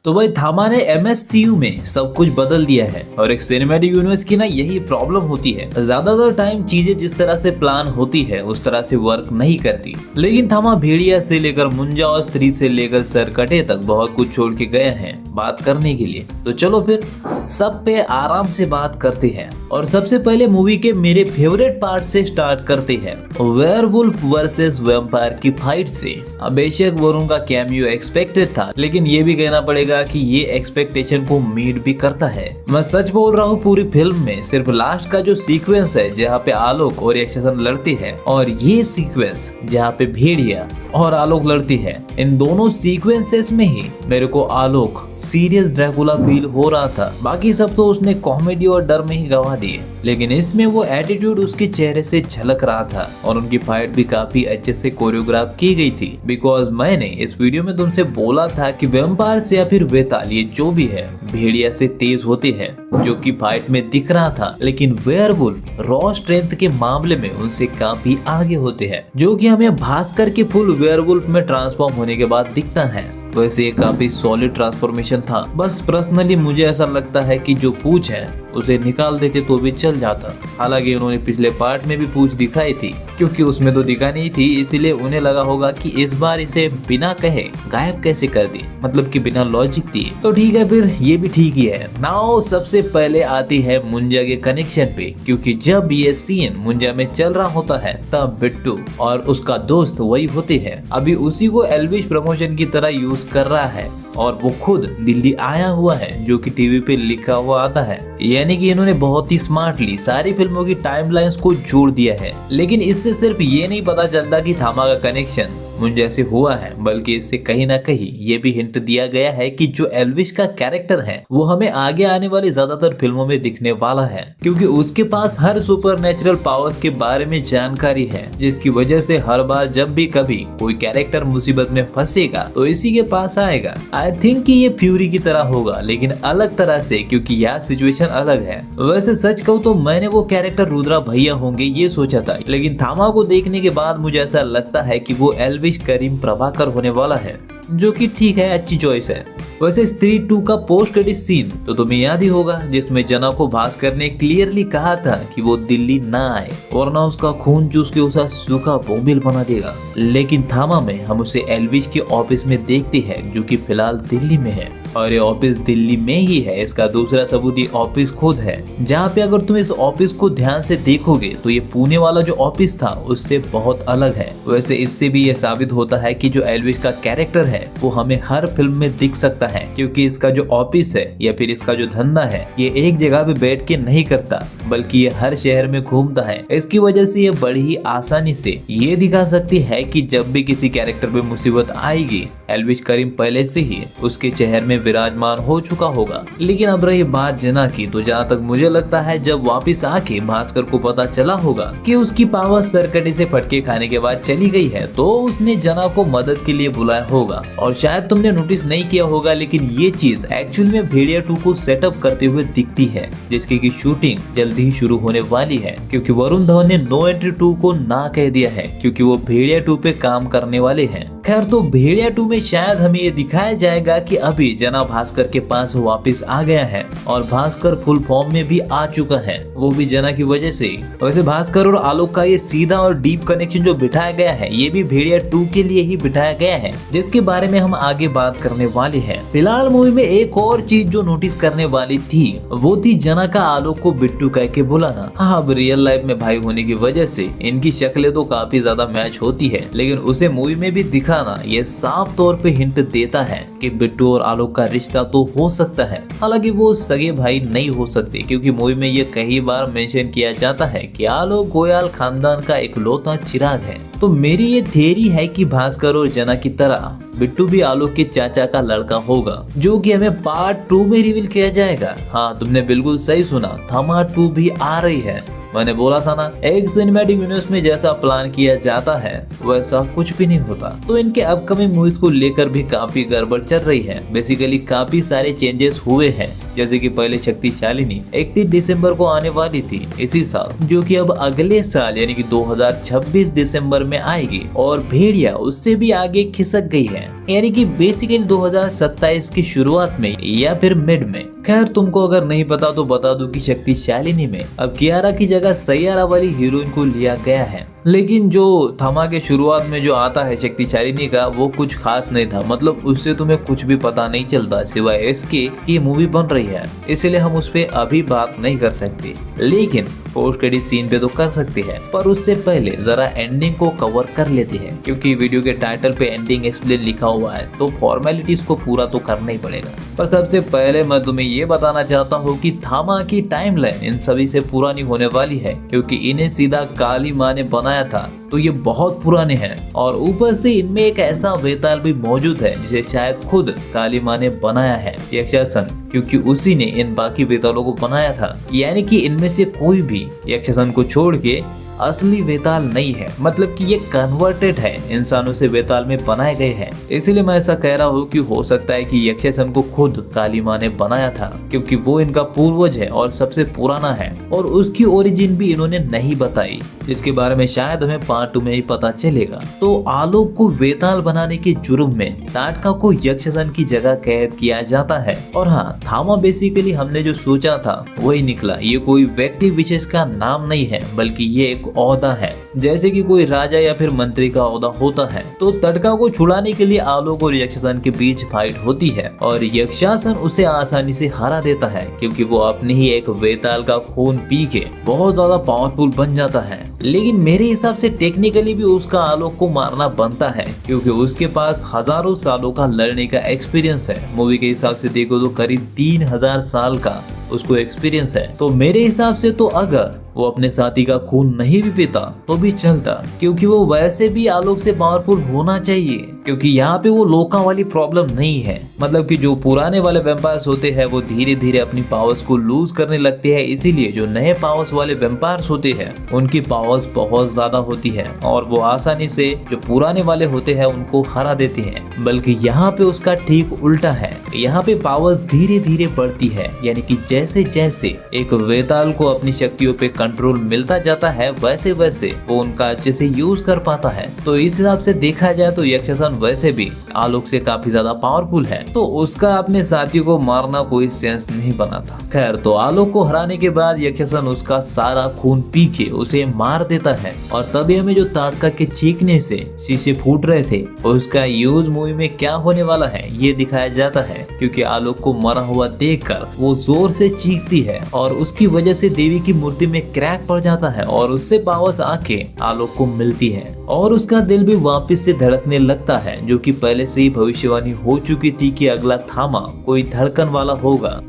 तो भाई थामा ने एमएससीयू में सब कुछ बदल दिया है और एक सिनेमैटिक यूनिवर्स की ना यही प्रॉब्लम होती है। ज्यादातर टाइम चीजें जिस तरह से प्लान होती है उस तरह से वर्क नहीं करती। लेकिन थामा भेड़िया से लेकर मुंजा और स्त्री से लेकर सरकटे तक बहुत कुछ छोड़ के गए हैं बात करने के लिए। तो चलो फिर सब पे आराम से बात करते हैं और सबसे पहले मूवी के मेरे फेवरेट पार्ट से स्टार्ट करते हैं, वेयरवुल्फ वर्सेस वैम्पायर की फाइट से। अब बेशक वरुण का कैमियो एक्सपेक्टेड था, लेकिन ये भी कहना पड़ेगा कि ये एक्सपेक्टेशन को मीट भी करता है। मैं सच बोल रहा हूँ, पूरी फिल्म में सिर्फ लास्ट का जो सीक्वेंस है जहाँ पे आलोक और यक्षसन लड़ती है और ये सीक्वेंस जहाँ पे भेड़िया और आलोक लड़ती है, इन दोनों सीक्वेंसेस में ही मेरे को आलोक सीरियस ड्रैकुला फील हो रहा था। बाकी सब तो उसने कॉमेडी और डर में ही गवा दिए, लेकिन इसमें वो एटीट्यूड उसके चेहरे से झलक रहा था और उनकी फाइट भी काफी अच्छे से कोरियोग्राफ की गई थी। बिकॉज मैंने इस वीडियो में तुमसे बोला था कि वैम्पायर से या फिर वेताल ये जो भी है भेड़िया से तेज होते हैं, जो कि फाइट में दिख रहा था, लेकिन वेयरवुल्फ रॉ स्ट्रेंथ के मामले में उनसे काफी आगे होते हैं, जो कि हमें भास्कर के फुल वेयरवुल्फ में ट्रांसफॉर्म होने के बाद दिखता है। वैसे ये काफी सॉलिड ट्रांसफॉर्मेशन था। बस पर्सनली मुझे ऐसा लगता है कि जो पूंछ है उसे निकाल देते तो भी चल जाता। हालांकि उन्होंने पिछले पार्ट में भी पूंछ दिखाई थी, क्योंकि उसमें तो दिखा नहीं थी, इसीलिए उन्हें लगा होगा कि इस बार इसे बिना कहे गायब कैसे कर दी, मतलब कि बिना लॉजिक दिए। तो ठीक है, फिर ये भी ठीक ही है। नाउ सबसे पहले आती है मुंजा के कनेक्शन पे, क्योंकि जब ये सीन मुंजा में चल रहा होता है तब बिट्टू और उसका दोस्त वही होते हैं। अभी उसी को एल्विश प्रमोशन की तरह यूज कर रहा है और वो खुद दिल्ली आया हुआ है, जो कि टीवी पे लिखा हुआ आता है। यानी कि इन्होंने बहुत ही स्मार्टली सारी फिल्मों की टाइमलाइंस को जोड़ दिया है। लेकिन इससे सिर्फ ये नहीं पता चलता कि थामा का कनेक्शन मुंजा से हुआ है, बल्कि इससे कहीं ना कहीं ये भी हिंट दिया गया है कि जो एल्विश का कैरेक्टर है वो हमें आगे आने वाली ज्यादातर फिल्मों में दिखने वाला है, क्योंकि उसके पास हर सुपरनेचुरल पावर्स के बारे में जानकारी है, जिसकी वजह से हर बार जब भी कभी कोई कैरेक्टर मुसीबत में फंसेगा तो इसी के पास आएगा। आई थिंक कि ये फ्यूरी की तरह होगा, लेकिन अलग तरह से, क्योंकि यह सिचुएशन अलग है। वैसे सच कहूँ तो मैंने वो कैरेक्टर रुद्रा भैया होंगे ये सोचा था, लेकिन थामा को देखने के बाद मुझे ऐसा लगता है कि वो एल्विश करीम प्रभाकर होने वाला है, जो कि ठीक है, अच्छी चॉइस है। वैसे स्त्री 2 का पोस्ट क्रेडिट सीन तो तुम्हें याद ही होगा, जिसमें जना को भास्कर ने क्लियरली कहा था कि वो दिल्ली ना आए वरना उसका खून चूस के उसे सूखा बोमिल बना देगा। लेकिन थामा में हम उसे एल्विश के ऑफिस में देखते हैं, जो कि फिलहाल दिल्ली में है, और ये ऑफिस दिल्ली में ही है। इसका दूसरा सबूत ये ऑफिस खुद है, जहाँ पे अगर तुम इस ऑफिस को ध्यान से देखोगे तो ये पुणे वाला जो ऑफिस था उससे बहुत अलग है। वैसे इससे भी ये साबित होता है कि जो एल्विश का कैरेक्टर है वो हमें हर फिल्म में दिख सकता है, क्योंकि इसका जो ऑफिस है या फिर इसका जो धंधा है ये एक जगह पे बैठ के नहीं करता, बल्कि ये हर शहर में घूमता है। इसकी वजह से ये बड़ी ही आसानी से ये दिखा सकती है कि जब भी किसी कैरेक्टर पे मुसीबत आएगी एल्विश करीम पहले से ही उसके शहर में विराजमान हो चुका होगा। लेकिन अब रही बात जना की, तो जहाँ तक मुझे लगता है जब वापिस आके भास्कर को पता चला होगा कि उसकी पावर सरकटे से फटके खाने के बाद चली गई है, तो उसने जना को मदद के लिए बुलाया होगा। और शायद तुमने नोटिस नहीं किया होगा, लेकिन ये चीज एक्चुअल में भेड़िया 2 को सेटअप करते हुए दिखती है, जिसकी की शूटिंग जल्दी ही शुरू होने वाली है, क्योंकि वरुण धवन ने नो एंट्री 2 को ना कह दिया है, क्योंकि वो भेड़िया 2 पे काम करने वाले हैं। खैर, तो भेड़िया 2 में शायद हमें ये दिखाया जाएगा कि अभी जना भास्कर के पास वापस आ गया है और भास्कर फुल फॉर्म में भी आ चुका है, वो भी जना की वजह से। वैसे भास्कर और आलोक का ये सीधा और डीप कनेक्शन जो बिठाया गया है ये भी भेड़िया 2 के लिए ही बिठाया गया है, जिसके बारे में हम आगे बात करने वाले हैं। फिलहाल मूवी में एक और चीज जो नोटिस करने वाली थी वो थी जना का आलोक को बिट्टू कह के बुलाना। हाँ, अब रियल लाइफ में भाई होने की वजह से इनकी शक्लें तो काफी ज्यादा मैच होती है, लेकिन उसे मूवी में भी दिखाना ये साफ तौर पे हिंट देता है कि बिट्टू और आलोक का रिश्ता तो हो सकता है। हालांकि वो सगे भाई नहीं हो सकते, क्योंकि मूवी में ये कई बार मेंशन किया जाता है कि आलोक गोयल खानदान का इकलौता चिराग है। तो मेरी ये थियरी है कि भास्कर और जना की तरह बिट्टू भी आलोक के चाचा का लड़का होगा, जो कि हमें पार्ट 2 में रिवील किया जाएगा। हाँ, तुमने बिल्कुल सही सुना, थामा 2 भी आ रही है। मैंने बोला था ना, एक सिनेमैटिक यूनिवर्स में जैसा प्लान किया जाता है वैसा कुछ भी नहीं होता। तो इनके अपकमिंग मूवीज को लेकर भी काफी गड़बड़ चल रही है। बेसिकली काफी सारे चेंजेस हुए हैं, जैसे कि पहले शक्तिशालिनी 31 दिसंबर को आने वाली थी इसी साल, जो कि अब अगले साल यानी कि 2026 दिसंबर में आएगी, और भेड़िया उससे भी आगे खिसक गई है, यानी कि बेसिकली 2027 की शुरुआत में या फिर मिड में। खैर तुमको अगर नहीं पता तो बता दूं कि शक्तिशालिनी में अब कियारा की जगह सैयारा वाली हीरोइन को लिया गया है। लेकिन जो थमा के शुरुआत में जो आता है शक्तिशालिनी का, वो कुछ खास नहीं था, मतलब उससे तुम्हें कुछ भी पता नहीं चलता सिवाय इसके कि मूवी बन रही है, इसलिए हम उस पर अभी बात नहीं कर सकते। लेकिन पोस्ट क्रेडिट सीन पे तो कर सकते हैं, पर उससे पहले जरा एंडिंग को कवर कर लेते हैं, क्योंकि वीडियो के टाइटल पे एंडिंग एक्सप्लेन लिखा हुआ है तो फॉर्मेलिटीज को पूरा तो करना ही पड़ेगा। पर सबसे पहले मैं तुम्हें ये बताना चाहता हूँ कि थामा की टाइमलाइन इन सभी से पुरानी होने वाली है, क्योंकि इन्हें सीधा काली माँ ने बनाया था तो ये बहुत पुराने हैं, और ऊपर से इनमें एक ऐसा वेताल भी मौजूद है जिसे शायद खुद काली माँ ने बनाया है, यक्षासन, क्योंकि उसी ने इन बाकी वेतालों को बनाया था। यानी कि इनमें से कोई भी यक्षासन को छोड़ के असली वेताल नहीं है, मतलब कि ये कन्वर्टेड है, इंसानों से वेताल में बनाए गए हैं। इसीलिए मैं ऐसा कह रहा हूँ कि हो सकता है कि यक्षासन को खुद काली माँ ने बनाया था, क्योंकि वो इनका पूर्वज है और सबसे पुराना है, और उसकी ओरिजिन भी इन्होंने नहीं बताई, जिसके बारे में शायद हमें पार्ट 2 में ही पता चलेगा। तो आलोक को वेताल बनाने के जुर्म में टाटका को यक्षासन की जगह कैद किया जाता है। और हाँ, थामा बेसिकली हमने जो सोचा था वही निकला, ये कोई व्यक्ति विशेष का नाम नहीं है, बल्कि ये एक ओहदा है, जैसे कि कोई राजा या फिर मंत्री का ओहदा होता है। तो टटका को छुड़ाने के लिए आलोक और यक्षासन के बीच फाइट होती है, और यक्षासन उसे आसानी से हरा देता है, क्योंकि वो अपने ही एक वेताल का खून पी के बहुत ज्यादा पावरफुल बन जाता है। लेकिन मेरे हिसाब से टेक्निकली भी उसका आलोक को मारना बनता है, क्योंकि उसके पास हजारों सालों का लड़ने का एक्सपीरियंस है। मूवी के हिसाब से देखो तो करीब 3000 साल का उसको एक्सपीरियंस है। तो मेरे हिसाब से तो अगर वो अपने साथी का खून नहीं भी पीता तो भी चलता, क्योंकि वो वैसे भी आलोक से पावरफुल होना चाहिए, क्योंकि यहाँ पे वो लोका वाली प्रॉब्लम नहीं है, मतलब कि जो पुराने वाले वैम्पायर्स होते हैं वो धीरे धीरे अपनी पावर्स को लूज करने लगते हैं, इसीलिए जो नए पावर्स वाले वैम्पायर्स होते हैं उनकी पावर्स बहुत ज्यादा होती है, और वो आसानी से जो पुराने वाले होते हैं उनको हरा देते हैं। बल्कि यहाँ पे उसका ठीक उल्टा है, यहाँ पे पावर्स धीरे धीरे बढ़ती है, यानी कि जैसे जैसे एक वेताल को अपनी शक्तियों पे कंट्रोल मिलता जाता है वैसे वैसे वो उनका अच्छे से यूज कर पाता है। तो इस हिसाब से देखा जाए तो यक्षासन वैसे भी आलोक से काफी ज्यादा पावरफुल है, तो उसका अपने साथी को मारना कोई सेंस नहीं बना था। खैर, तो आलोक को हराने के बाद यक्षासन उसका सारा खून पी के उसे मार देता है, और तभी हमें जो ताटका के चीखने से शीशे फूट रहे थे उसका यूज मूवी में क्या होने वाला है ये दिखाया जाता है, क्योंकि आलोक को मरा हुआ देखकर वो जोर से चीखती है, और उसकी वजह से देवी की मूर्ति में क्रैक पड़ जाता है, और उससे पावर्स आके आलोक को मिलती है, और उसका दिल भी वापस से धड़कने लगता है, जो कि पहले से ही भविष्यवाणी हो चुकी थी कि अगला थामा कोई धड़कन वाला होगा।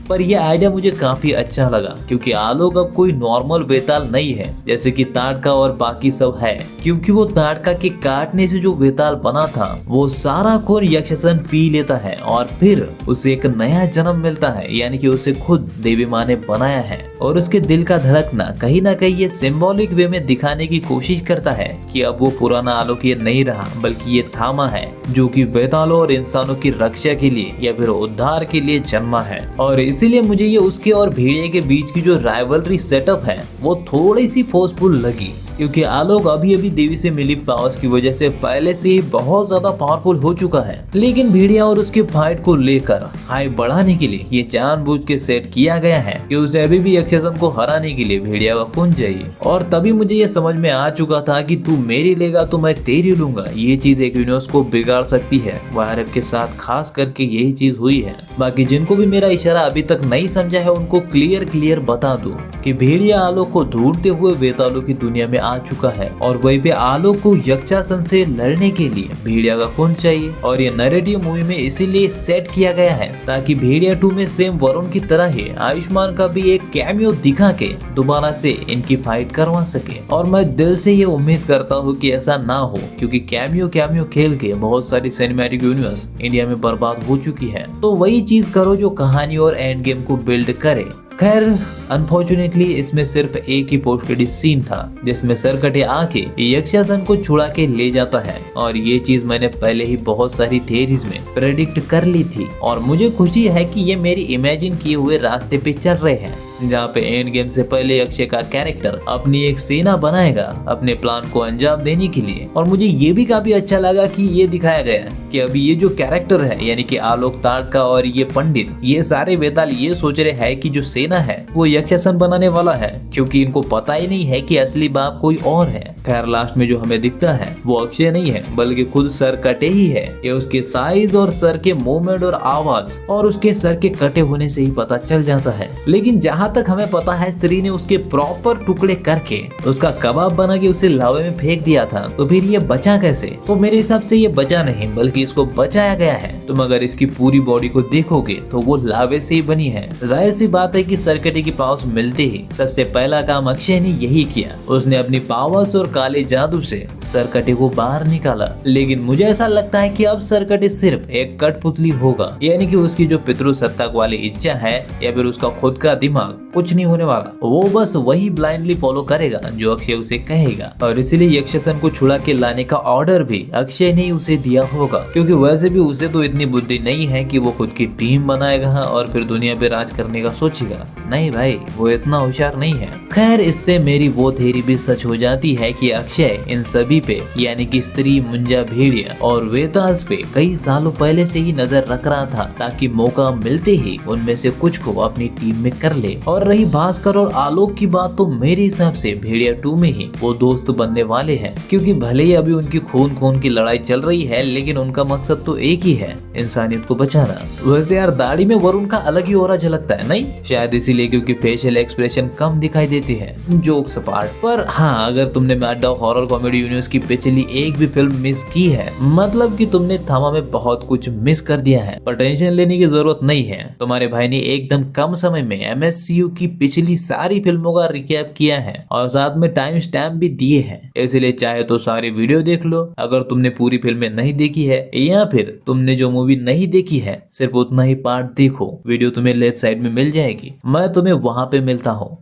पर यह आइडिया मुझे काफी अच्छा लगा, क्योंकि आलोक अब कोई नॉर्मल वेताल नहीं है जैसे कि ताटका और बाकी सब है, क्योंकि वो ताटका के काटने से जो वेताल बना था वो सारा खून यक्षासन पी लेता है, और फिर उसे एक नया जन्म मिलता है, यानी कि उसे खुद देवी माँ ने बनाया है। और उसके दिल का धड़कना कहीं ना कहीं ये सिंबॉलिक वे में दिखाने की कोशिश करता है कि अब वो पुराना आलोक ये नहीं रहा, बल्कि ये थामा है जो कि वेतालों और इंसानों की रक्षा के लिए या फिर उद्धार के लिए जन्मा है। और इसीलिए मुझे ये उसके और भेड़िए के बीच की जो राइवलरी सेटअप है वो थोड़ी सी फोर्सफुल लगी, क्योंकि आलोक अभी अभी देवी से मिली पावर्स की वजह से पहले से ही बहुत ज्यादा पावरफुल हो चुका है। लेकिन भेड़िया और उसके फाइट को लेकर हाइप बढ़ाने के लिए ये जानबूझ के सेट किया गया है कि उसे अभी भी यक्षासन को हराने के लिए भेड़िया का खून चाहिए। और तभी मुझे ये समझ में आ चुका था कि तू मेरी लेगा तो मैं तेरी लूंगा, ये चीज एक यूनिवर्स को बिगाड़ सकती है। वायरब के साथ खास करके यही चीज हुई है। बाकी जिनको भी मेरा इशारा अभी तक नहीं समझा है उनको क्लियर बता दूं कि भेड़िया आलोक को ढूंढते हुए वेतालों की दुनिया में आ चुका है, और वहीं पे आलोक को यक्षासन से लड़ने के लिए भेड़िया का खून चाहिए। और ये नैरेटिव मूवी में इसीलिए सेट किया गया है ताकि भेड़िया 2 में सेम वरुण की तरह ही आयुष्मान का भी एक कैमियो दिखा के दोबारा से इनकी फाइट करवा सके। और मैं दिल से ये उम्मीद करता हूँ कि ऐसा ना हो, क्योंकि कैमियो खेल के बहुत सारी सिनेमैटिक यूनिवर्स इंडिया में बर्बाद हो चुकी है। तो वही चीज करो जो कहानी और एंड गेम को बिल्ड करे। खैर अनफॉर्चुनेटली इसमें सिर्फ एक ही पोस्ट क्रेडिट सीन था जिसमें सरकटे आके यक्षासन को छुड़ा के ले जाता है, और ये चीज मैंने पहले ही बहुत सारी थियरीज में प्रेडिक्ट कर ली थी। और मुझे खुशी है कि ये मेरी इमेजिन किए हुए रास्ते पे चल रहे हैं, जहाँ पे एंड गेम से पहले अक्षय का कैरेक्टर अपनी एक सेना बनाएगा अपने प्लान को अंजाम देने के लिए। और मुझे ये भी काफी अच्छा लगा कि ये दिखाया गया कि अभी ये जो कैरेक्टर है यानी कि आलोक ताड़का और ये पंडित, ये सारे वेताल ये सोच रहे हैं कि जो सेना है वो यक्षासन बनाने वाला है, क्योंकि इनको पता ही नहीं है कि असली बाप कोई और है। खैर लास्ट में जो हमें दिखता है वो अक्षय नहीं है बल्कि खुद सरकटे ही है। ये उसके साइज और सर के मूवमेंट और आवाज और उसके सर के कटे होने से ही पता चल जाता है। लेकिन जहाँ तक हमें पता है स्त्री ने उसके प्रॉपर टुकड़े करके उसका कबाब बना के उसे लावे में फेंक दिया था, तो फिर ये बचा कैसे? तो मेरे हिसाब से ये बचा नहीं बल्कि इसको बचाया गया है। तुम अगर इसकी पूरी बॉडी को देखोगे तो वो लावे से ही बनी है। जाहिर सी बात है कि सरकटे की पावर्स मिलते ही सबसे पहला काम अक्षय ने यही किया, उसने अपनी पावर्स और काले जादू से सरकटे को बाहर निकाला। लेकिन मुझे ऐसा लगता है कि अब सरकटे सिर्फ एक कठपुतली होगा, यानी कि उसकी जो पितृसत्ताक वाली इच्छा है या फिर उसका खुद का दिमाग कुछ नहीं होने वाला। वो बस वही ब्लाइंडली फॉलो करेगा जो अक्षय उसे कहेगा, और इसीलिए यक्षासन को छुड़ा के लाने का ऑर्डर भी अक्षय ने उसे दिया होगा, क्योंकि वैसे भी उसे तो इतनी बुद्धि नहीं है कि वो खुद की टीम बनाएगा और फिर दुनिया पे राज करने का सोचेगा। नहीं भाई, वो इतना होशियार नहीं है। खैर इससे मेरी वो थ्योरी भी सच हो जाती है कि अक्षय इन सभी पे यानी कि स्त्री, मुंजा, भेड़िया और वेताल्स पे कई सालों पहले से ही नजर रख रहा था, ताकि मौका मिलते ही उनमें से कुछ को अपनी टीम में कर ले। और रही भास्कर और आलोक की बात, तो मेरे हिसाब से भेड़िया 2 में ही वो दोस्त बनने वाले हैं, क्योंकि भले ही अभी उनकी खून खून की लड़ाई चल रही है लेकिन उनका मकसद तो एक ही है, इंसानियत को बचाना। वैसे यार दाढ़ी में वरुण का अलग ही ऑरा झलकता है, नहीं? शायद इसीलिए क्योंकि फेशियल एक्सप्रेशन कम दिखाई देती है। जोक्स अपार्ट, पर हाँ अगर तुमने mad dog horror comedy universe की पिछली एक भी फिल्म मिस की है, मतलब कि तुमने थामा में बहुत कुछ मिस कर दिया है। पर टेंशन लेने की जरूरत नहीं है, तुम्हारे भाई ने एकदम कम समय में MSCU की पिछली सारी फिल्मों का रिकैप किया है और साथ में टाइम स्टैम्प भी दिए हैं। इसलिए चाहे तो सारी वीडियो देख लो अगर तुमने पूरी फिल्में नहीं देखी है, या फिर तुमने जो मूवी नहीं देखी है सिर्फ उतना ही पार्ट देखो। वीडियो तुम्हें लेफ्ट साइड में मिल जाएगी, मैं तुम्हें वहां पे मिलता हूँ।